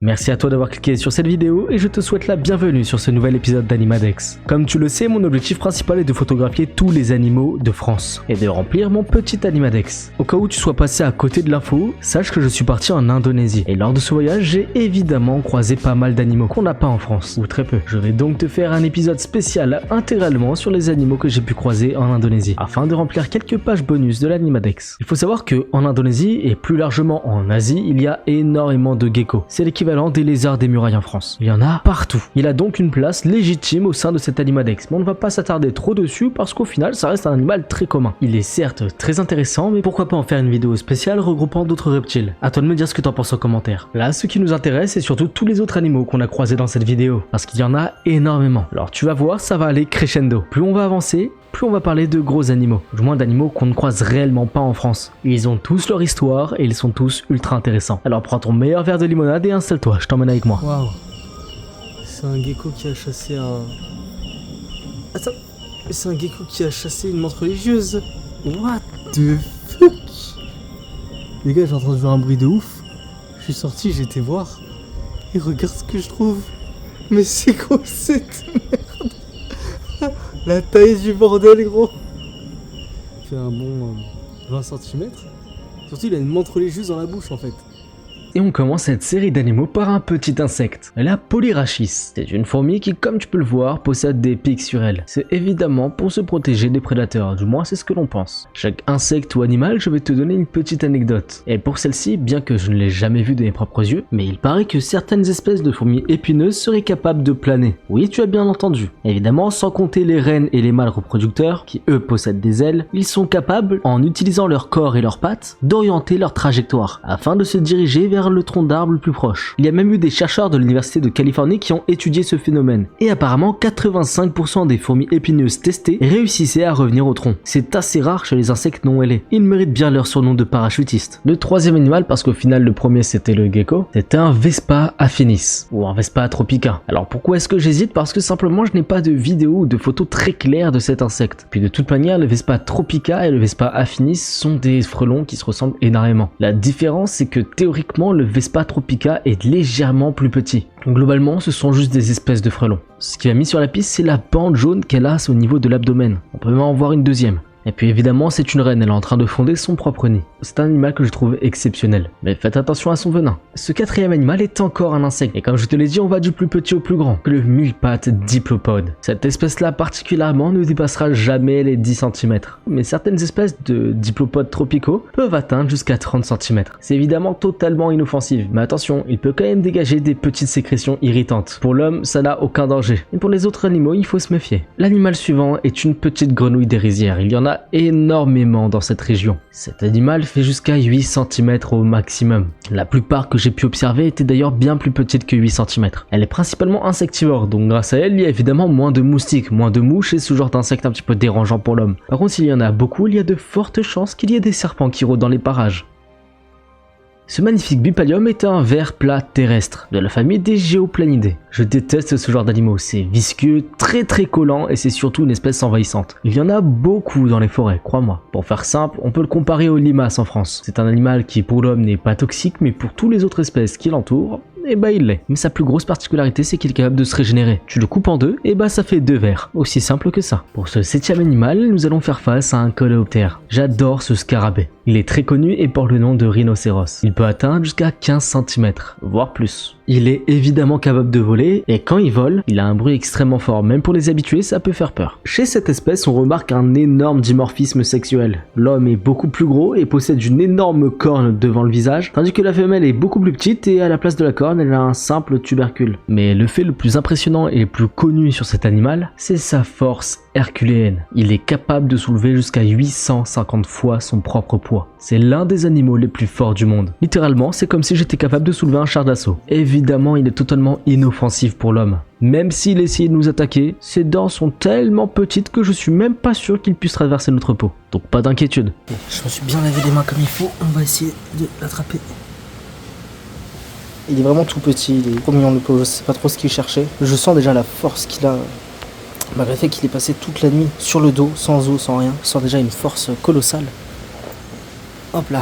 Merci à toi d'avoir cliqué sur cette vidéo et je te souhaite la bienvenue sur ce nouvel épisode d'Animadex. Comme tu le sais, mon objectif principal est de photographier tous les animaux de France et de remplir mon petit Animadex. Au cas où tu sois passé à côté de l'info, sache que je suis parti en Indonésie et lors de ce voyage, j'ai évidemment croisé pas mal d'animaux qu'on n'a pas en France, ou très peu. Je vais donc te faire un épisode spécial intégralement sur les animaux que j'ai pu croiser en Indonésie, afin de remplir quelques pages bonus de l'Animadex. Il faut savoir que en Indonésie et plus largement en Asie, il y a énormément de geckos. C'est l'équivalent des lézards des murailles en France. Il y en a partout. Il a donc une place légitime au sein de cet Animadex, mais on ne va pas s'attarder trop dessus parce qu'au final, ça reste un animal très commun. Il est certes très intéressant, mais pourquoi pas en faire une vidéo spéciale regroupant d'autres reptiles? À toi de me dire ce que t'en penses en commentaire. Là, ce qui nous intéresse, c'est surtout tous les autres animaux qu'on a croisés dans cette vidéo, parce qu'il y en a énormément. Alors tu vas voir, ça va aller crescendo. Plus on va avancer, plus on va parler de gros animaux, du moins d'animaux qu'on ne croise réellement pas en France. Ils ont tous leur histoire et ils sont tous ultra intéressants. Alors prends ton meilleur verre de limonade et installe-toi, je t'emmène avec moi. Waouh, c'est un gecko qui a chassé un... Attends, c'est un gecko qui a chassé une menthe religieuse. What the fuck? Les gars, j'ai entendu un bruit de ouf. Je suis sorti, j'ai été voir. Et regarde ce que je trouve. Mais c'est quoi cette merde? La taille du bordel, gros. Il fait un bon 20 cm. Surtout, il a une menthe religieuse dans la bouche, en fait. Et on commence cette série d'animaux par un petit insecte, la Polyrachis. C'est une fourmi qui, comme tu peux le voir, possède des pics sur elle. C'est évidemment pour se protéger des prédateurs, du moins c'est ce que l'on pense. Chaque insecte ou animal, je vais te donner une petite anecdote. Et pour celle-ci, bien que je ne l'ai jamais vue de mes propres yeux, mais il paraît que certaines espèces de fourmis épineuses seraient capables de planer. Oui, tu as bien entendu. Évidemment, sans compter les reines et les mâles reproducteurs, qui eux possèdent des ailes, ils sont capables, en utilisant leur corps et leurs pattes, d'orienter leur trajectoire, afin de se diriger vers le tronc d'arbre le plus proche. Il y a même eu des chercheurs de l'université de Californie qui ont étudié ce phénomène. Et apparemment, 85% des fourmis épineuses testées réussissaient à revenir au tronc. C'est assez rare chez les insectes non ailés. Ils méritent bien leur surnom de parachutiste. Le troisième animal, parce qu'au final le premier c'était le gecko, c'était un Vespa affinis, ou un Vespa tropica. Alors pourquoi est-ce que j'hésite? Parce que simplement je n'ai pas de vidéo ou de photos très claires de cet insecte. Puis de toute manière, le Vespa tropica et le Vespa affinis sont des frelons qui se ressemblent énormément. La différence, c'est que théoriquement, le Vespa tropica est légèrement plus petit. Globalement, ce sont juste des espèces de frelons. Ce qui m'a mis sur la piste, c'est la bande jaune qu'elle a au niveau de l'abdomen. On peut même en voir une deuxième. Et puis évidemment, c'est une reine, elle est en train de fonder son propre nid. C'est un animal que je trouve exceptionnel, mais faites attention à son venin. Ce quatrième animal est encore un insecte, et comme je te l'ai dit, on va du plus petit au plus grand, que le mille-pattes diplopode. Cette espèce-là particulièrement ne dépassera jamais les 10 cm, mais certaines espèces de diplopodes tropicaux peuvent atteindre jusqu'à 30 cm. C'est évidemment totalement inoffensif, mais attention, il peut quand même dégager des petites sécrétions irritantes. Pour l'homme, ça n'a aucun danger, et pour les autres animaux, il faut se méfier. L'animal suivant est une petite grenouille des rizières, il y en a énormément dans cette région. Cet animal fait jusqu'à 8 cm au maximum. La plupart que j'ai pu observer étaient d'ailleurs bien plus petites que 8 cm. Elle est principalement insectivore, donc grâce à elle, il y a évidemment moins de moustiques, moins de mouches et ce genre d'insectes un petit peu dérangeants pour l'homme. Par contre, s'il y en a beaucoup, il y a de fortes chances qu'il y ait des serpents qui rôdent dans les parages. Ce magnifique bipalium est un ver plat terrestre, de la famille des géoplanidés. Je déteste ce genre d'animaux, c'est visqueux, très collant et c'est surtout une espèce envahissante. Il y en a beaucoup dans les forêts, crois-moi. Pour faire simple, on peut le comparer aux limaces en France. C'est un animal qui pour l'homme n'est pas toxique, mais pour toutes les autres espèces qui l'entourent, et bah il l'est. Mais sa plus grosse particularité, c'est qu'il est capable de se régénérer. Tu le coupes en deux, et bah ça fait 2 vers. Aussi simple que ça. Pour ce 7e animal, nous allons faire face à un coléoptère. J'adore ce scarabée. Il est très connu et porte le nom de rhinocéros. Il peut atteindre jusqu'à 15 cm, voire plus. Il est évidemment capable de voler, et quand il vole, il a un bruit extrêmement fort. Même pour les habitués, ça peut faire peur. Chez cette espèce, on remarque un énorme dimorphisme sexuel. L'homme est beaucoup plus gros et possède une énorme corne devant le visage, tandis que la femelle est beaucoup plus petite et à la place de la corne, elle a un simple tubercule. Mais le fait le plus impressionnant et le plus connu sur cet animal, c'est sa force herculéenne. Il est capable de soulever jusqu'à 850 fois son propre poids. C'est l'un des animaux les plus forts du monde. Littéralement, c'est comme si j'étais capable de soulever un char d'assaut. Évidemment, il est totalement inoffensif pour l'homme. Même s'il essayait de nous attaquer, ses dents sont tellement petites que je suis même pas sûr qu'il puisse traverser notre peau. Donc pas d'inquiétude. Je me suis bien lavé les mains comme il faut, on va essayer de l'attraper. Il est vraiment tout petit, il est trop mignon le pauvre, je sais pas trop ce qu'il cherchait. Je sens déjà la force qu'il a, malgré le fait qu'il est passé toute la nuit sur le dos, sans eau, sans rien. Il sent déjà une force colossale. Hop là.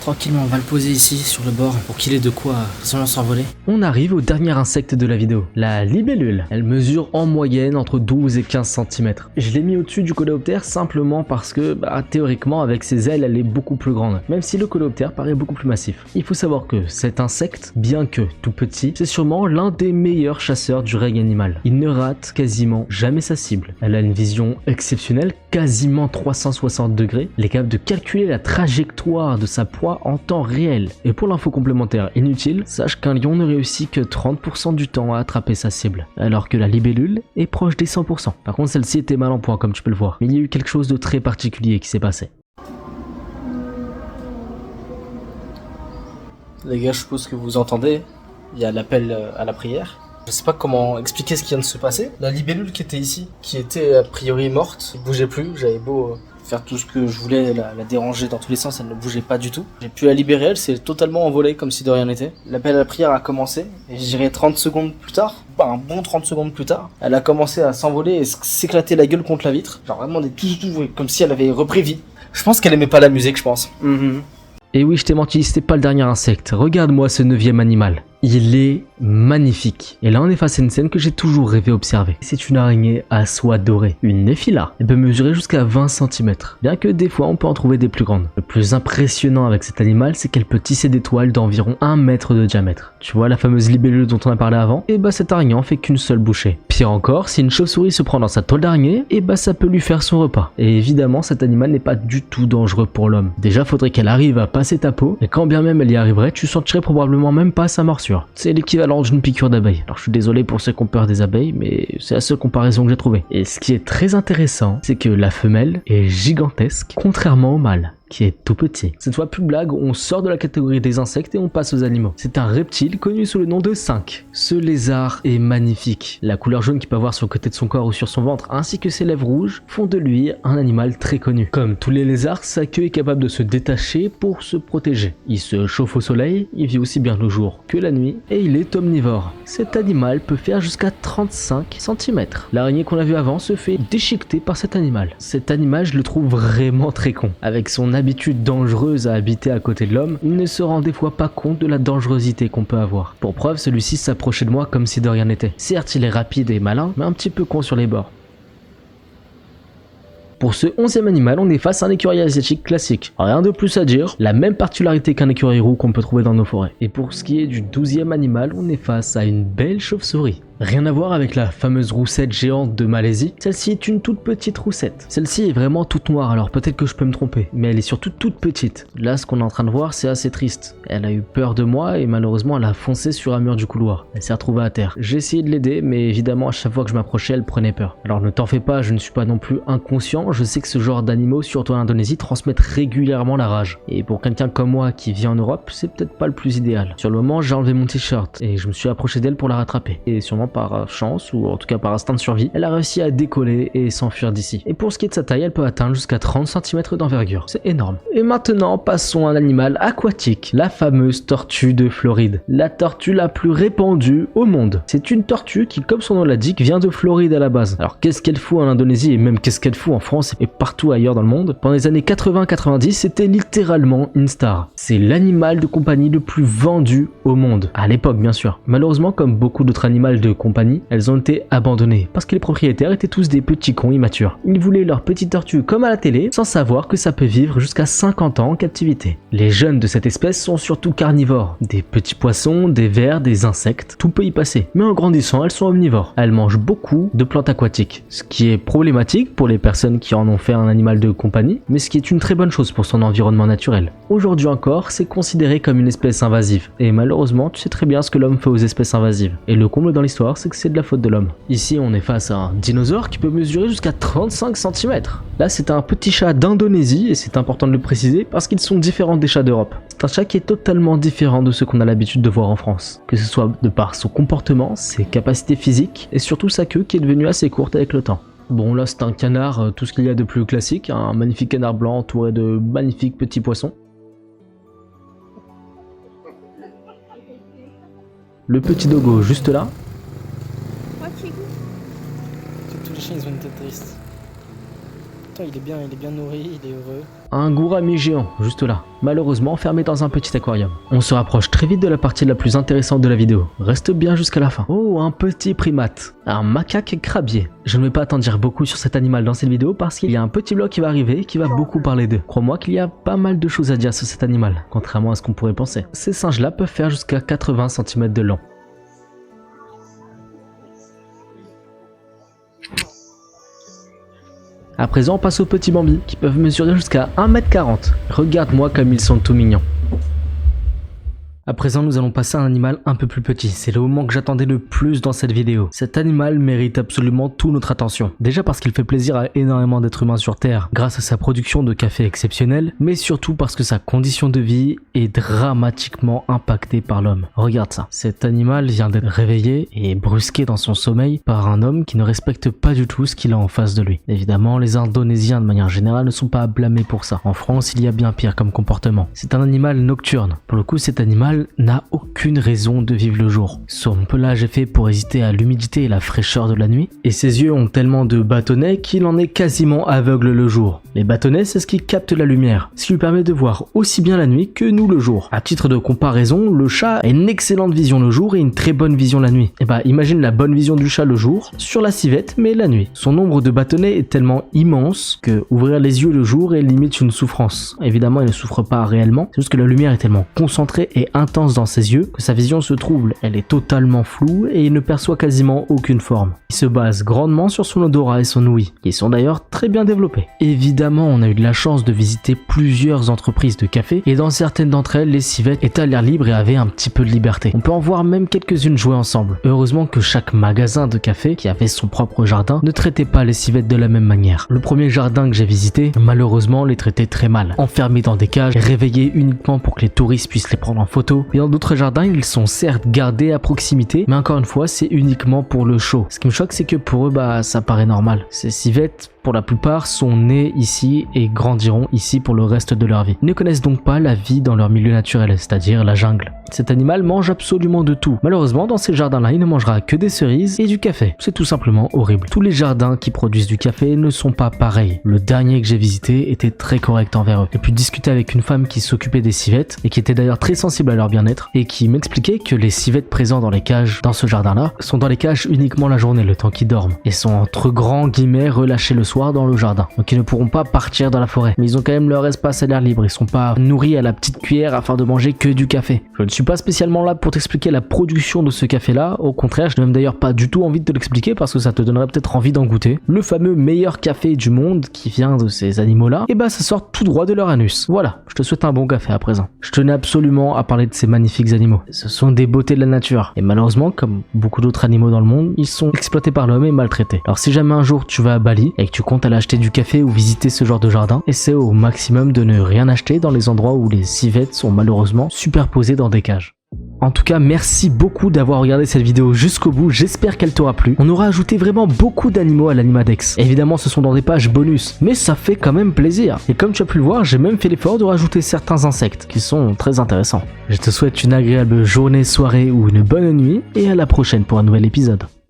Tranquillement, on va le poser ici sur le bord pour qu'il ait de quoi sans s'envoler. On arrive au dernier insecte de la vidéo, la libellule. Elle mesure en moyenne entre 12 et 15 cm. Je l'ai mis au-dessus du coléoptère simplement parce que, théoriquement, avec ses ailes, elle est beaucoup plus grande, même si le coléoptère paraît beaucoup plus massif. Il faut savoir que cet insecte, bien que tout petit, c'est sûrement l'un des meilleurs chasseurs du règne animal. Il ne rate quasiment jamais sa cible. Elle a une vision exceptionnelle, quasiment 360 degrés. Elle est capable de calculer la trajectoire de sa proie en temps réel. Et pour l'info complémentaire inutile, sache qu'un lion ne réussit que 30% du temps à attraper sa cible, alors que la libellule est proche des 100%. Par contre, celle-ci était mal en point comme tu peux le voir, mais il y a eu quelque chose de très particulier qui s'est passé. Les gars, je suppose que vous entendez, il y a l'appel à la prière. Je sais pas comment expliquer ce qui vient de se passer. La libellule qui était ici, qui était a priori morte, elle bougeait plus, j'avais beau faire tout ce que je voulais, la déranger dans tous les sens, elle ne bougeait pas du tout. J'ai pu la libérer, elle s'est totalement envolée comme si de rien n'était. L'appel à la prière a commencé, et je dirais 30 secondes plus tard, un bon 30 secondes plus tard, elle a commencé à s'envoler et s'éclater la gueule contre la vitre. Genre vraiment comme si elle avait repris vie. Je pense qu'elle aimait pas la musique, je pense. Et oui, je t'ai menti, c'était pas le dernier insecte. Regarde-moi ce 9e animal. Il est magnifique. Et là, on est face à une scène que j'ai toujours rêvé observer. C'est une araignée à soie dorée, une néphila. Elle peut mesurer jusqu'à 20 cm, bien que des fois on peut en trouver des plus grandes. Le plus impressionnant avec cet animal, c'est qu'elle peut tisser des toiles d'environ 1 mètre de diamètre. Tu vois la fameuse libellule dont on a parlé avant? Et cette araignée en fait qu'une seule bouchée. Pire encore, si une chauve-souris se prend dans sa toile d'araignée, ça peut lui faire son repas. Et évidemment, cet animal n'est pas du tout dangereux pour l'homme. Déjà, faudrait qu'elle arrive à passer ta peau, et quand bien même elle y arriverait, tu sentirais probablement même pas sa morsure. C'est l'équivalent d'une piqûre d'abeille. Alors je suis désolé pour ceux qui ont peur des abeilles, mais c'est la seule comparaison que j'ai trouvée. Et ce qui est très intéressant, c'est que la femelle est gigantesque, contrairement au mâle, qui est tout petit. Cette fois, plus de blague, on sort de la catégorie des insectes et on passe aux animaux. C'est un reptile connu sous le nom de cinq. Ce lézard est magnifique. La couleur jaune qu'il peut avoir sur le côté de son corps ou sur son ventre, ainsi que ses lèvres rouges, font de lui un animal très connu. Comme tous les lézards, sa queue est capable de se détacher pour se protéger. Il se chauffe au soleil, il vit aussi bien le jour que la nuit, et il est omnivore. Cet animal peut faire jusqu'à 35 cm. L'araignée qu'on a vue avant se fait déchiqueter par cet animal. Cet animal, je le trouve vraiment très con. Avec son habitude dangereuse à habiter à côté de l'homme, il ne se rend des fois pas compte de la dangerosité qu'on peut avoir. Pour preuve, celui-ci s'approchait de moi comme si de rien n'était. Certes, il est rapide et malin, mais un petit peu con sur les bords. Pour ce 11e animal, on est face à un écureuil asiatique classique. Rien de plus à dire, la même particularité qu'un écureuil roux qu'on peut trouver dans nos forêts. Et pour ce qui est du 12e animal, on est face à une belle chauve-souris. Rien à voir avec la fameuse roussette géante de Malaisie, celle-ci est une toute petite roussette. Celle-ci est vraiment toute noire, alors peut-être que je peux me tromper, mais elle est surtout toute petite. Là, ce qu'on est en train de voir, c'est assez triste. Elle a eu peur de moi et malheureusement, elle a foncé sur un mur du couloir. Elle s'est retrouvée à terre. J'ai essayé de l'aider, mais évidemment, à chaque fois que je m'approchais, elle prenait peur. Alors ne t'en fais pas, je ne suis pas non plus inconscient, je sais que ce genre d'animaux, surtout en Indonésie, transmettent régulièrement la rage. Et pour quelqu'un comme moi qui vit en Europe, c'est peut-être pas le plus idéal. Sur le moment, j'ai enlevé mon t-shirt et je me suis approché d'elle pour la rattraper. Et sûrement par chance, ou en tout cas par instinct de survie, elle a réussi à décoller et s'enfuir d'ici. Et pour ce qui est de sa taille, elle peut atteindre jusqu'à 30 cm d'envergure. C'est énorme. Et maintenant, passons à un animal aquatique, la fameuse tortue de Floride. La tortue la plus répandue au monde. C'est une tortue qui, comme son nom l'indique, vient de Floride à la base. Alors qu'est-ce qu'elle fout en Indonésie et même qu'est-ce qu'elle fout en France et partout ailleurs dans le monde? Pendant les années 80-90, c'était littéralement une star. C'est l'animal de compagnie le plus vendu au monde. À l'époque, bien sûr. Malheureusement, comme beaucoup d'autres animaux de compagnie, elles ont été abandonnées parce que les propriétaires étaient tous des petits cons immatures. Ils voulaient leur petite tortue comme à la télé sans savoir que ça peut vivre jusqu'à 50 ans en captivité. Les jeunes de cette espèce sont surtout carnivores. Des petits poissons, des vers, des insectes, tout peut y passer. Mais en grandissant, elles sont omnivores. Elles mangent beaucoup de plantes aquatiques, ce qui est problématique pour les personnes qui en ont fait un animal de compagnie, mais ce qui est une très bonne chose pour son environnement naturel. Aujourd'hui encore, c'est considéré comme une espèce invasive. Et malheureusement, tu sais très bien ce que l'homme fait aux espèces invasives. Et le comble dans l'histoire, c'est que c'est de la faute de l'homme. Ici, on est face à un dinosaure qui peut mesurer jusqu'à 35 cm. Là, c'est un petit chat d'Indonésie, et c'est important de le préciser parce qu'ils sont différents des chats d'Europe. C'est un chat qui est totalement différent de ce qu'on a l'habitude de voir en France. Que ce soit de par son comportement, ses capacités physiques, et surtout sa queue qui est devenue assez courte avec le temps. Bon, là, c'est un canard, tout ce qu'il y a de plus classique, un magnifique canard blanc entouré de magnifiques petits poissons. Le petit dogo juste là. Tous les chiens, ils ont une tête triste. Pourtant, il est bien nourri, il est heureux. un gourami géant, juste là, malheureusement enfermé dans un petit aquarium. On se rapproche très vite de la partie la plus intéressante de la vidéo, reste bien jusqu'à la fin. Oh, un petit primate, un macaque crabier. Je ne vais pas t'en dire beaucoup sur cet animal dans cette vidéo parce qu'il y a un petit vlog qui va arriver et qui va beaucoup parler d'eux. Crois-moi qu'il y a pas mal de choses à dire sur cet animal, contrairement à ce qu'on pourrait penser. Ces singes-là peuvent faire jusqu'à 80 cm de long. À présent, on passe aux petits bambis qui peuvent mesurer jusqu'à 1,40 m. Regarde-moi comme ils sont tout mignons. À présent, nous allons passer à un animal un peu plus petit. C'est le moment que j'attendais le plus dans cette vidéo. Cet animal mérite absolument toute notre attention. Déjà parce qu'il fait plaisir à énormément d'êtres humains sur Terre, grâce à sa production de café exceptionnelle, mais surtout parce que sa condition de vie est dramatiquement impactée par l'homme. Regarde ça. Cet animal vient d'être réveillé et brusqué dans son sommeil par un homme qui ne respecte pas du tout ce qu'il a en face de lui. Évidemment, les Indonésiens de manière générale ne sont pas à blâmer pour ça. En France, il y a bien pire comme comportement. C'est un animal nocturne. Pour le coup, cet animal n'a aucune raison de vivre le jour. Son pelage est fait pour résister à l'humidité et la fraîcheur de la nuit, et ses yeux ont tellement de bâtonnets qu'il en est quasiment aveugle le jour. Les bâtonnets, c'est ce qui capte la lumière, ce qui lui permet de voir aussi bien la nuit que nous le jour. À titre de comparaison, le chat a une excellente vision le jour et une très bonne vision la nuit. Et bah imagine la bonne vision du chat le jour, sur la civette, mais la nuit. Son nombre de bâtonnets est tellement immense que ouvrir les yeux le jour est limite une souffrance. Évidemment, il ne souffre pas réellement, c'est juste que la lumière est tellement concentrée et intense dans ses yeux que sa vision se trouble. Elle est totalement floue et il ne perçoit quasiment aucune forme. Il se base grandement sur son odorat et son ouïe, qui sont d'ailleurs très bien développés. Évidemment, on a eu de la chance de visiter plusieurs entreprises de café et dans certaines d'entre elles, les civettes étaient à l'air libre et avaient un petit peu de liberté. On peut en voir même quelques-unes jouer ensemble. Heureusement que chaque magasin de café, qui avait son propre jardin, ne traitait pas les civettes de la même manière. Le premier jardin que j'ai visité, malheureusement, les traitait très mal. Enfermés dans des cages, réveillés uniquement pour que les touristes puissent les prendre en photo. Et dans d'autres jardins, ils sont certes gardés à proximité, mais encore une fois, c'est uniquement pour le show. Ce qui me choque, c'est que pour eux, ça paraît normal. Ces civettes, pour la plupart, sont nés ici et grandiront ici pour le reste de leur vie. Ils ne connaissent donc pas la vie dans leur milieu naturel, c'est-à-dire la jungle. Cet animal mange absolument de tout. Malheureusement, dans ces jardins-là, il ne mangera que des cerises et du café. C'est tout simplement horrible. Tous les jardins qui produisent du café ne sont pas pareils. Le dernier que j'ai visité était très correct envers eux. J'ai pu discuter avec une femme qui s'occupait des civettes et qui était d'ailleurs très sensible à leur bien-être et qui m'expliquait que les civettes présents dans les cages dans ce jardin-là sont dans les cages uniquement la journée, le temps qu'ils dorment, et sont entre grands guillemets relâchés le soir dans le jardin. Donc ils ne pourront pas partir dans la forêt, mais ils ont quand même leur espace à l'air libre. Ils sont pas nourris à la petite cuillère afin de manger que du café. Je ne suis pas spécialement là pour t'expliquer la production de ce café-là. Au contraire, je n'ai même d'ailleurs pas du tout envie de te l'expliquer parce que ça te donnerait peut-être envie d'en goûter. Le fameux meilleur café du monde qui vient de ces animaux-là, et ça sort tout droit de leur anus. Voilà, je te souhaite un bon café à présent. Je tenais absolument à parler de ces magnifiques animaux. Ce sont des beautés de la nature. Et malheureusement, comme beaucoup d'autres animaux dans le monde, ils sont exploités par l'homme et maltraités. Alors si jamais un jour tu vas à Bali et que tu comptes aller acheter du café ou visiter ce genre de jardin, essaie au maximum de ne rien acheter dans les endroits où les civettes sont malheureusement superposées dans des cages. En tout cas, merci beaucoup d'avoir regardé cette vidéo jusqu'au bout, j'espère qu'elle t'aura plu. On aura ajouté vraiment beaucoup d'animaux à l'Animadex. Évidemment, ce sont dans des pages bonus, mais ça fait quand même plaisir. Et comme tu as pu le voir, j'ai même fait l'effort de rajouter certains insectes, qui sont très intéressants. Je te souhaite une agréable journée, soirée ou une bonne nuit, et à la prochaine pour un nouvel épisode.